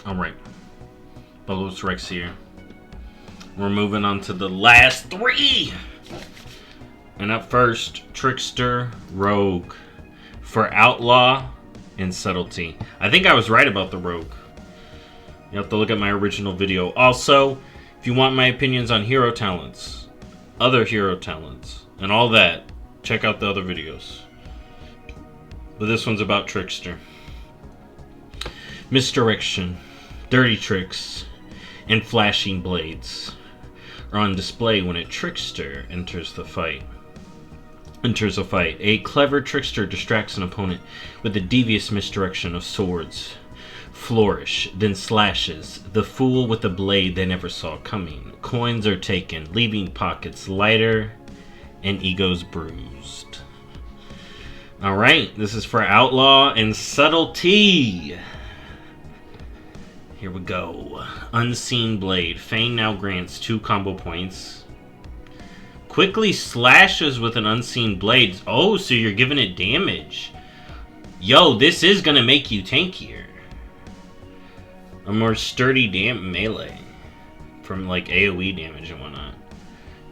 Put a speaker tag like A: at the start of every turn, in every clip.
A: Alright. BobalosRex here. We're moving on to the last 3! And up first, Trickster, Rogue. For Outlaw and Subtlety. I think I was right about the Rogue. You have to look at my original video. Also, if you want my opinions on hero talents, other hero talents, and all that, check out the other videos. But this one's about Trickster. Misdirection, dirty tricks, and flashing blades are on display when a trickster enters a fight. A clever trickster distracts an opponent with a devious misdirection of swords. Flourish, then slashes the fool with a blade they never saw coming. Coins are taken, leaving pockets lighter and egos bruised. Alright, this is for Outlaw and Subtlety. Here we go. Unseen Blade. Feign now grants 2 combo points. Quickly slashes with an Unseen Blade. Oh, so you're giving it damage. Yo, this is gonna make you tankier. A more sturdy melee. From like AoE damage and whatnot.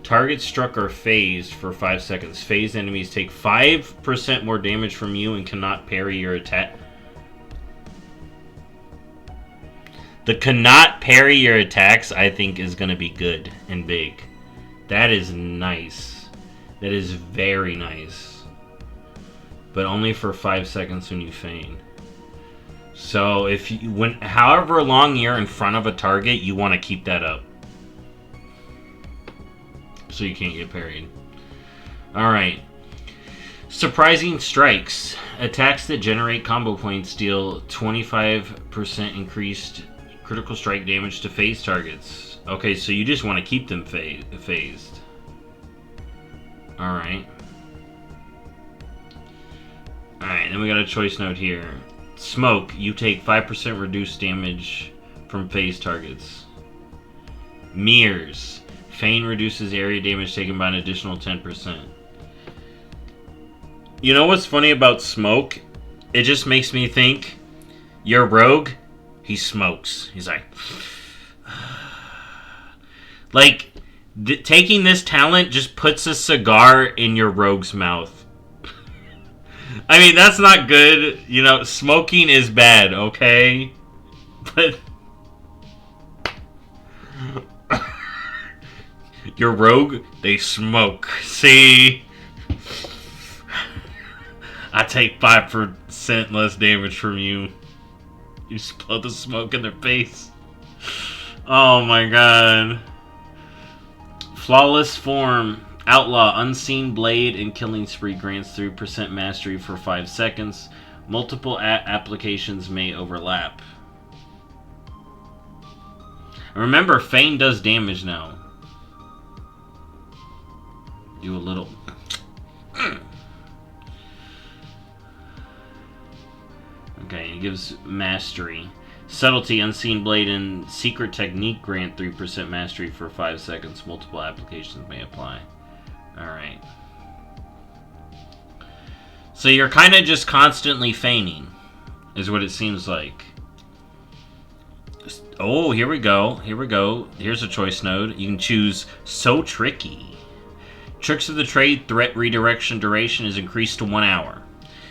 A: Targets struck are phased for 5 seconds. Phased enemies take 5% more damage from you and cannot parry your attack. The cannot parry your attacks, I think, is going to be good and big. That is nice. That is very nice. But only for 5 seconds when you feign. So, if you, however long you're in front of a target, you want to keep that up. So you can't get parried. Alright. Surprising Strikes. Attacks that generate combo points deal 25% increased critical strike damage to phased targets. Okay, so you just want to keep them phased. Alright. Alright, then we got a choice note here. Smoke. You take 5% reduced damage from phased targets. Mirrors. Feign reduces area damage taken by an additional 10%. You know what's funny about Smoke? It just makes me think, you're Rogue, he smokes. He's like... like, taking this talent just puts a cigar in your Rogue's mouth. I mean, that's not good. You know, smoking is bad, okay? But... your Rogue, they smoke. See? I take 5% less damage from you. You just blow the smoke in their face. Oh my god. Flawless Form. Outlaw. Unseen Blade and Killing Spree grants 3% mastery for 5 seconds. Multiple applications may overlap. Remember, Feign does damage now. Do a little... Okay, it gives mastery. Subtlety, Unseen Blade, and Secret Technique grant 3% mastery for 5 seconds. Multiple applications may apply. Alright. So you're kind of just constantly feigning, is what it seems like. Oh, here we go. Here we go. Here's a choice node. You can choose So Tricky. Tricks of the Trade threat redirection duration is increased to 1 hour.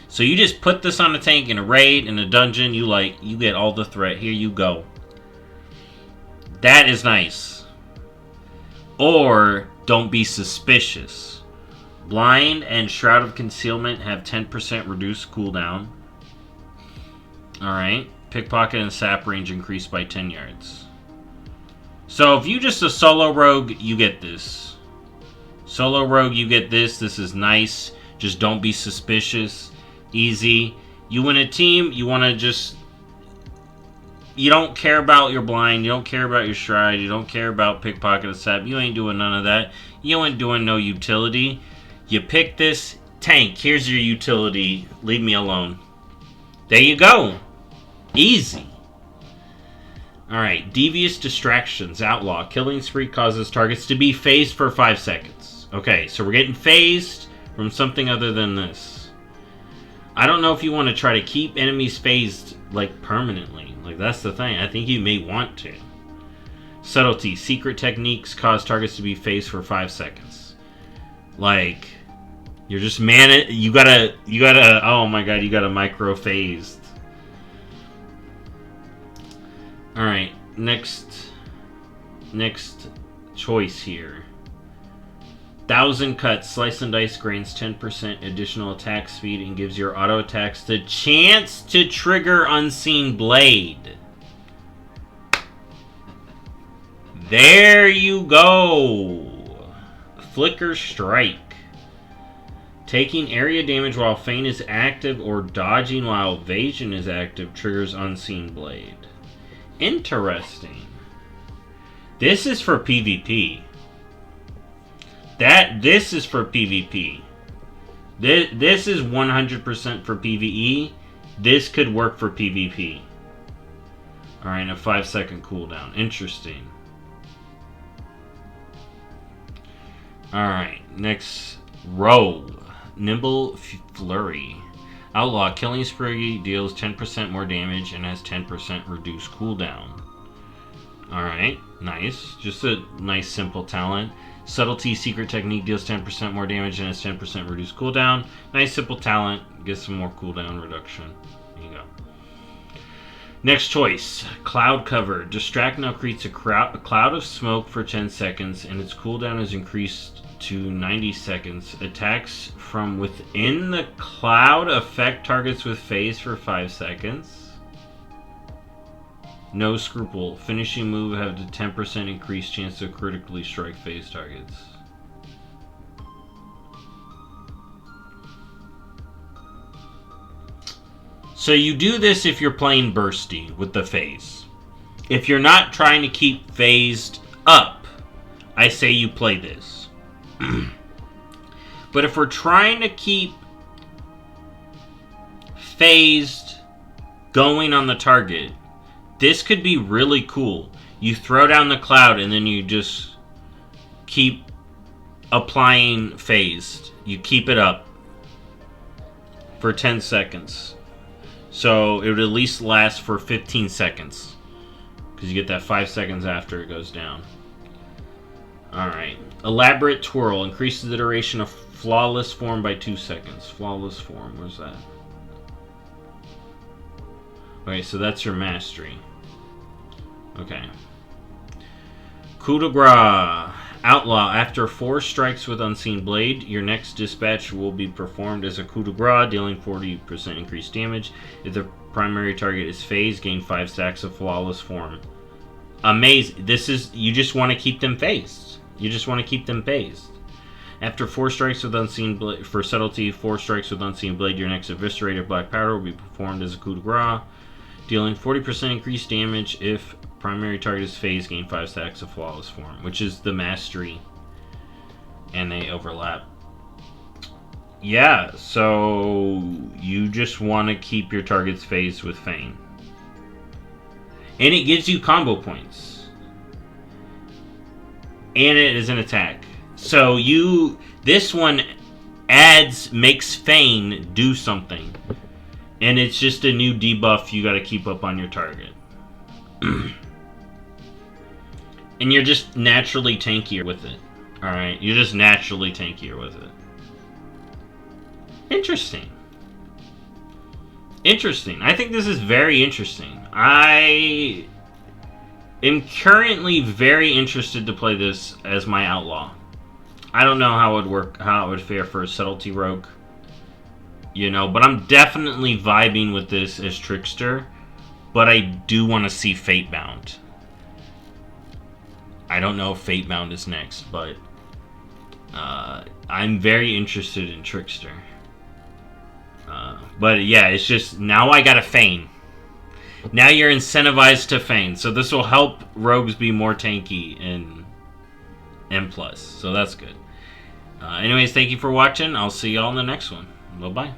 A: So you just put this on a tank in a raid, in a dungeon, you get all the threat. Here you go. That is nice. Or, don't be suspicious. Blind and Shroud of Concealment have 10% reduced cooldown. Alright. Pickpocket and Sap range increased by 10 yards. So if you just a solo rogue, you get this. Solo rogue, you get this. This is nice. Just don't be suspicious. Easy. You in a team, you want to just... You don't care about your blind. You don't care about your stride. You don't care about pickpocket and sap. You ain't doing none of that. You ain't doing no utility. You pick this tank. Here's your utility. Leave me alone. There you go. Easy. Alright. Devious Distractions. Outlaw. Killing Spree causes targets to be phased for 5 seconds. Okay, so we're getting phased from something other than this. I don't know if you want to try to keep enemies phased like, permanently. Like, that's the thing. I think you may want to. Subtlety. Secret techniques cause targets to be phased for 5 seconds. Like, you're just you gotta, oh my god, you gotta micro-phased. Alright, next choice here. 1,000 cuts, slice and dice grants 10% additional attack speed and gives your auto attacks the chance to trigger Unseen Blade. There you go. Flicker Strike. Taking area damage while Feint is active or dodging while Evasion is active triggers Unseen Blade. Interesting. This is for PvP. This is for PvP. This is 100% for PvE. This could work for PvP. Alright, a 5-second cooldown. Interesting. Alright, next Rogue. Nimble Flurry. Outlaw. Killing Spree deals 10% more damage and has 10% reduced cooldown. Alright, nice. Just a nice simple talent. Subtlety. Secret technique deals 10% more damage and has 10% reduced cooldown. Nice simple talent. Gets some more cooldown reduction. There you go. Next choice. Cloud Cover. Distract now creates a cloud of smoke for 10 seconds and its cooldown is increased to 90 seconds. Attacks from within the cloud affect targets with phase for 5 seconds. No Scruple. Finishing move have the 10% increased chance to critically strike phase targets. So you do this if you're playing bursty with the phase. If you're not trying to keep phased up, I say you play this. But if we're trying to keep phased going on the target, this could be really cool. You throw down the cloud and then you just keep applying phased. You keep it up for 10 seconds. So it would at least last for 15 seconds. Because you get that 5 seconds after it goes down. Alright. Elaborate Twirl. Increases the duration of Flawless Form by 2 seconds. Flawless Form. Where's that? Okay, so that's your mastery. Okay. Coup de grace. Outlaw. After 4 strikes with Unseen Blade, your next dispatch will be performed as a coup de grace, dealing 40% increased damage. If the primary target is phased, gain 5 stacks of Flawless Form. Amazing. This is... You just want to keep them phased. You just want to keep them phased. After 4 strikes with Unseen Blade... For Subtlety, 4 strikes with Unseen Blade, your next Eviscerated Black Powder will be performed as a coup de grace, dealing 40% increased damage. If primary target is phased, gain 5 stacks of Flawless Form, which is the mastery, and they overlap. Yeah, so you just want to keep your targets phased with Feint. And it gives you combo points. And it is an attack. So this one makes Feint do something. And it's just a new debuff you gotta keep up on your target. And you're just naturally tankier with it. Alright? You're just naturally tankier with it. Interesting. Interesting. I think this is very interesting. I am currently very interested to play this as my outlaw. I don't know how it would work, how it would fare for a Subtlety Rogue. You know, but I'm definitely vibing with this as Trickster. But I do want to see Fatebound. I don't know if Fatebound is next, but I'm very interested in Trickster. But yeah, it's just, now I gotta Feint. Now you're incentivized to Feint. So this will help Rogues be more tanky in M+. So that's good. Anyways, thank you for watching. I'll see y'all in the next one. Bye-bye.